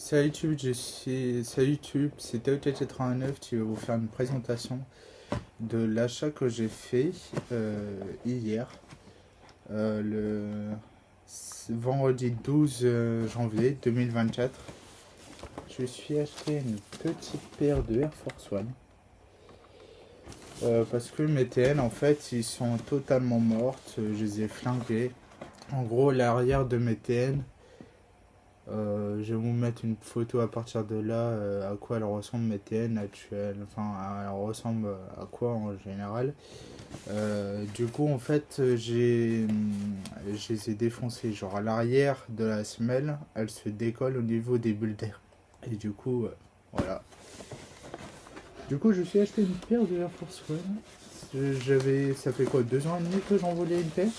Salut YouTube, c'est TOT89 qui va vous faire une présentation de l'achat que j'ai fait hier, le vendredi 12 janvier 2024. Je me suis acheté une petite paire de Air Force One parce que mes TN en fait ils sont totalement mortes, je les ai flinguées. En gros, l'arrière de mes TN, je vais vous mettre une photo à partir de là, à quoi elle ressemble mes TN actuelles, enfin elle ressemble à quoi en général. Du coup en fait je les ai défoncés, genre à l'arrière de la semelle, elle se décolle au niveau des bulles d'air. Et du coup, voilà. Du coup je me suis acheté une paire de Air Force One. Ça fait quoi, 2 ans et demi que j'en voulais une paire.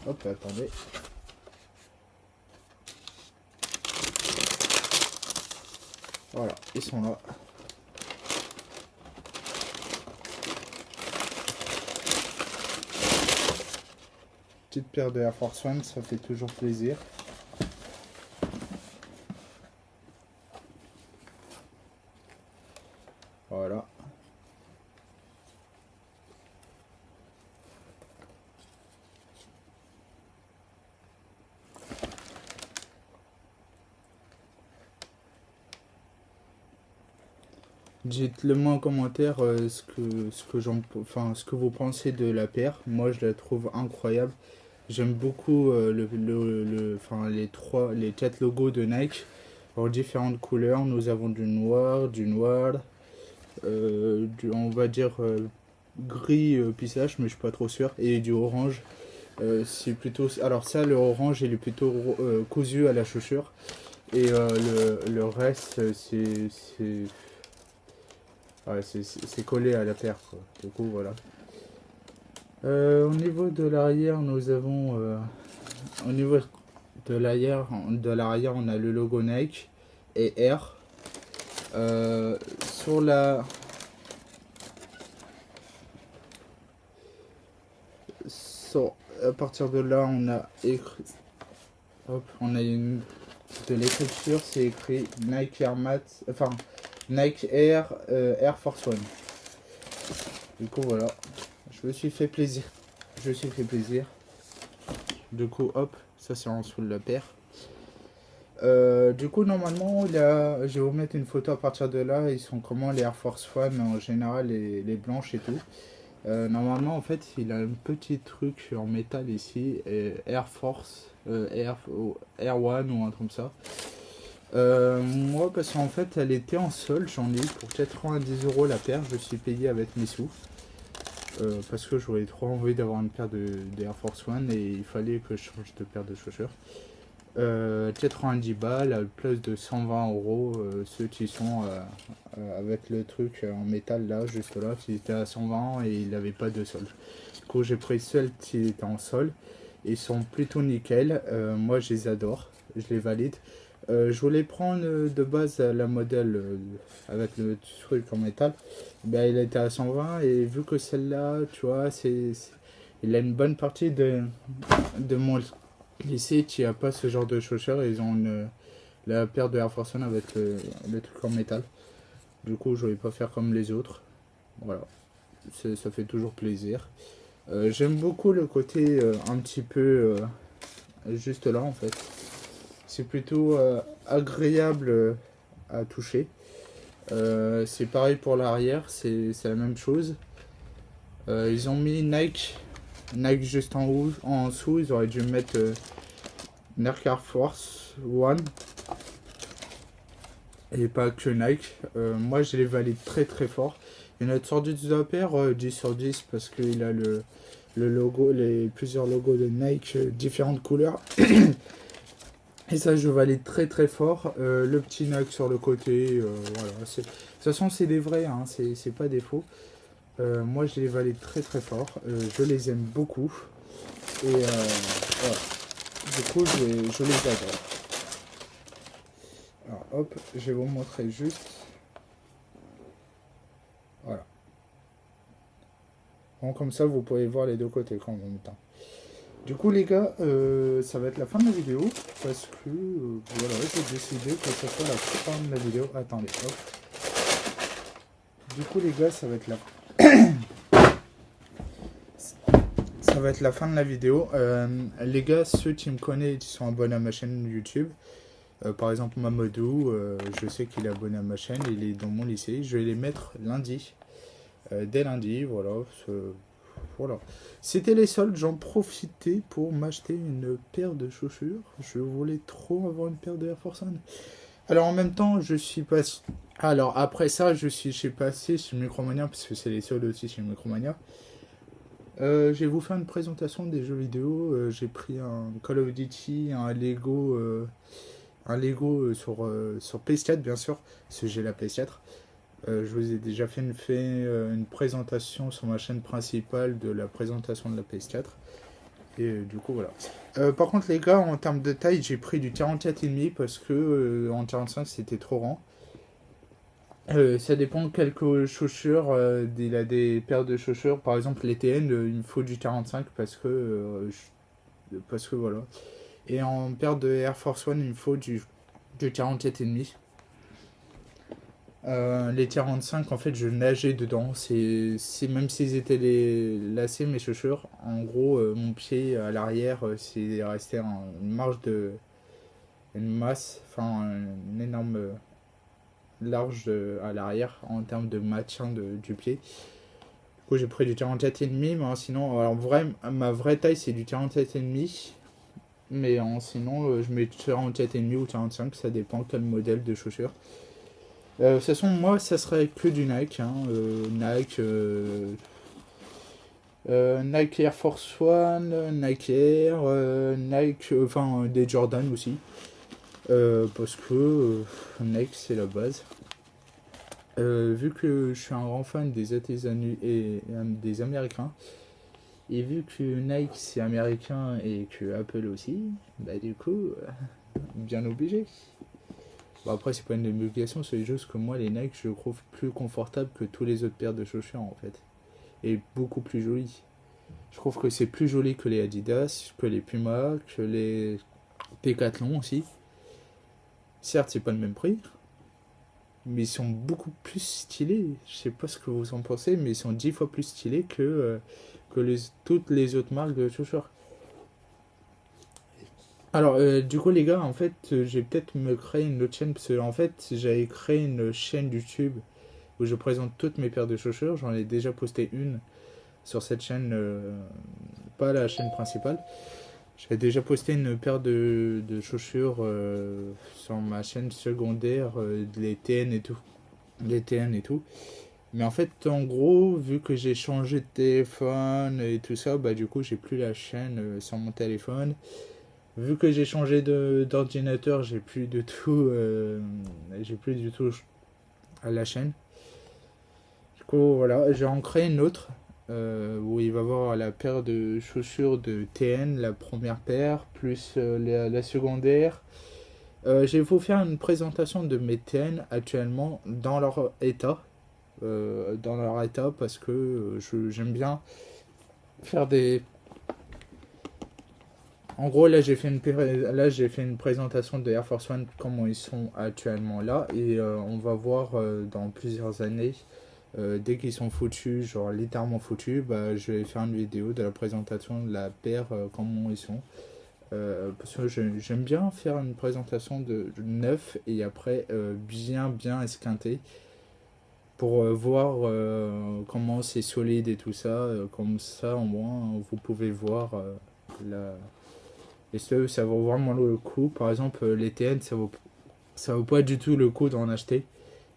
Hop, attendez. Voilà, ils sont là. Petite paire de Air Force One, ça fait toujours plaisir. Voilà. Dites-le moi en commentaire ce que vous pensez de la paire. Moi, je la trouve incroyable. J'aime beaucoup les 4 logos de Nike en différentes couleurs. Nous avons du noir, on va dire gris pistache, mais je suis pas trop sûr, et du orange. C'est plutôt, alors ça, le orange, il est plutôt cousu à la chaussure, et le reste, c'est collé à la paire, quoi. Du coup, voilà. Au niveau de l'arrière, au niveau de l'arrière, on a le logo Nike et Air. Euh, sur la, sur- à partir de là, on a écrit, hop, on a de l'écriture, c'est écrit Nike Air Max, enfin Nike Air Air Force One. Du coup, voilà, je me suis fait plaisir. Je me suis fait plaisir. Du coup, hop, ça c'est en dessous de la paire. Du coup, normalement, là, je vais vous mettre une photo à partir de là. Ils sont comment les Air Force One en général, les blanches et tout. Normalement, en fait, il a un petit truc en métal ici, Air Force, Air One ou un truc comme ça. Moi, parce qu'en fait, elle était en solde, j'en ai eu pour 90 € la paire. Je suis payé avec mes sous. Parce que j'aurais trop envie d'avoir une paire de Air Force One et il fallait que je change de paire de chaussures. 90 balles à la place de 120 €, ceux qui sont avec le truc en métal là, juste là, qui était à 120 et il n'avait pas de sol. Du coup, j'ai pris ceux qui étaient en sol. Ils sont plutôt nickel. Moi, je les adore. Je les valide. Je voulais prendre de base la modèle avec le truc en métal. Ben, il était à 120 et vu que celle-là, tu vois, il a une bonne partie de mon lycée qui a pas ce genre de chaussures. Ils ont la paire de Air Force One avec le truc en métal. Du coup, je voulais pas faire comme les autres. Voilà, ça fait toujours plaisir. J'aime beaucoup le côté un petit peu juste là en fait. C'est plutôt agréable à toucher. C'est pareil pour l'arrière, c'est la même chose. Ils ont mis Nike juste en dessous. Ils auraient dû mettre Nike Air Force One et pas que Nike. Moi, je les valide très très fort. Il y en a sur 10 de la paire, 10 sur 10 parce qu'il a le logo, plusieurs logos de Nike, différentes couleurs. Et ça, je valide très très fort. Le petit Nike sur le côté, voilà. De toute façon, c'est des vrais, hein, c'est pas des faux. Moi, je les valide très très fort. Je les aime beaucoup. Et voilà. Du coup, je les adore. Alors, hop, je vais vous montrer juste. Voilà. Bon, comme ça, vous pouvez voir les deux côtés en même temps. Du coup les gars, ça va être la fin de la vidéo parce que voilà, j'ai décidé que ça soit la fin de la vidéo. Attendez, hop. Du coup les gars, ça va être la fin de la vidéo. Les gars, ceux qui me connaissent, qui sont abonnés à ma chaîne YouTube, par exemple Mamadou, je sais qu'il est abonné à ma chaîne, il est dans mon lycée. Je vais les mettre lundi, dès lundi, voilà. Voilà. C'était les soldes, j'en profitais pour m'acheter une paire de chaussures. Je voulais trop avoir une paire de Air Force One. Alors en même temps, je suis passé. Alors après ça, j'ai passé chez Micromania, parce que c'est les soldes aussi chez Micromania. Je vais vous faire une présentation des jeux vidéo. J'ai pris un Call of Duty, un Lego sur PS4 bien sûr, parce que j'ai la PS4. Je vous ai déjà fait une présentation sur ma chaîne principale de la présentation de la PS4. Et du coup, voilà. Par contre, les gars, en termes de taille, j'ai pris du 44,5 parce que en 45 c'était trop grand. Ça dépend de quelques chaussures. Il a des paires de chaussures. Par exemple, les TN, il me faut du 45 parce que voilà. Et en paire de Air Force One, il me faut du 47,5. Les 45, en fait, je nageais dedans. Même s'ils étaient les lacets, mes chaussures, en gros, mon pied à l'arrière, c'est resté une marge une masse, enfin, une énorme large à l'arrière en termes de maintien du pied. Du coup, j'ai pris du 47,5, mais sinon, alors, ma vraie taille, c'est du 47,5. Mais sinon, je mets 47,5 ou 45, ça dépend quel modèle de chaussures. De toute façon, moi, ça serait que du Nike. Hein. Nike Air Force One, Nike Air, Nike, enfin des Jordan aussi. Parce que Nike, c'est la base. Vu que je suis un grand fan des États-Unis et des Américains, et vu que Nike c'est américain et que Apple aussi, bah du coup, bien obligé. Bon, après, c'est pas une obligation, c'est juste que moi, les Nike, je trouve plus confortables que tous les autres paires de chaussures en fait. Et beaucoup plus jolies. Je trouve que c'est plus joli que les Adidas, que les Puma, que les Decathlon aussi. Certes, c'est pas le même prix, mais ils sont beaucoup plus stylés. Je sais pas ce que vous en pensez, mais ils sont 10 fois plus stylés que toutes les autres marques de chaussures. Alors, du coup, les gars, en fait, j'ai peut-être me créer une autre chaîne parce que, en fait, j'avais créé une chaîne YouTube où je présente toutes mes paires de chaussures. J'en ai déjà posté une sur cette chaîne, pas la chaîne principale. J'avais déjà posté une paire de chaussures sur ma chaîne secondaire, les TN et tout. Les TN et tout. Mais en fait, en gros, vu que j'ai changé de téléphone et tout ça, bah du coup, j'ai plus la chaîne sur mon téléphone. Vu que j'ai changé d'ordinateur, j'ai plus du tout à la chaîne. Du coup, voilà, j'ai en créé une autre où il va y avoir la paire de chaussures de TN, la première paire, plus la secondaire. Je vais vous faire une présentation de mes TN actuellement dans leur état. Parce que j'aime bien faire des. En gros, là, j'ai fait une présentation de Air Force One, comment ils sont actuellement là. Et on va voir dans plusieurs années, dès qu'ils sont foutus, genre littéralement foutus, bah, je vais faire une vidéo de la présentation de la paire, comment ils sont. Parce que j'aime bien faire une présentation de neuf et après bien esquinté pour voir comment c'est solide et tout ça. Comme ça, au moins, vous pouvez voir la. Et ça vaut vraiment le coup. Par exemple, les TN, ça vaut pas du tout le coup d'en acheter.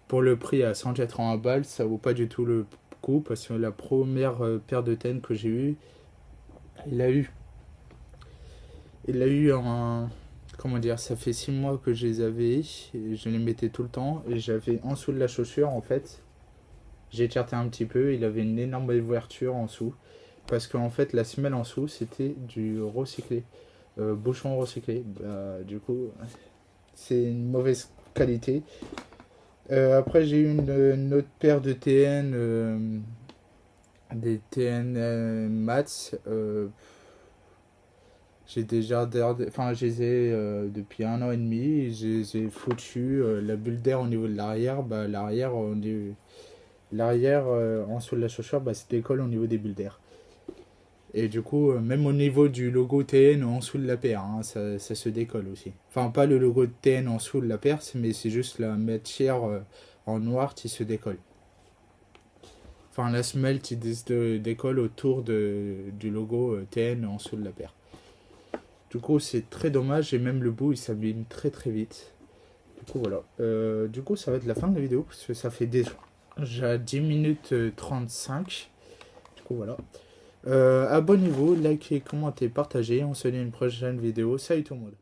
Pour le prix à 180 balles, ça vaut pas du tout le coup parce que la première paire de TN que j'ai eue, il a eu, il a eu un. Comment dire, ça fait 6 mois que je les avais et je les mettais tout le temps et j'avais en dessous de la chaussure en fait. J'ai écarté un petit peu, il avait une énorme ouverture en dessous parce qu'en fait la semelle en dessous c'était du recyclé, bouchon recyclé. Bah, du coup, c'est une mauvaise qualité. Après, j'ai eu une autre paire de TN, des TN Mats. J'ai déjà, enfin, je les ai depuis 1 an et demi. Je les ai foutus la bulle d'air au niveau de l'arrière. Bah, l'arrière en dessous de la chaussure, bah, se décolle au niveau des bulles d'air. Et du coup, même au niveau du logo TN en dessous de la paire, hein, ça se décolle aussi. Enfin, pas le logo de TN en dessous de la paire, mais c'est juste la matière en noir qui se décolle. Enfin, la semelle qui décolle autour du logo TN en dessous de la paire. Du coup, c'est très dommage et même le bout il s'abîme très très vite. Du coup, voilà. Du coup, ça va être la fin de la vidéo parce que ça fait déjà 10 minutes 35. Du coup, voilà. Abonnez-vous, likez, commentez, partagez. On se dit à une prochaine vidéo. Salut tout le monde.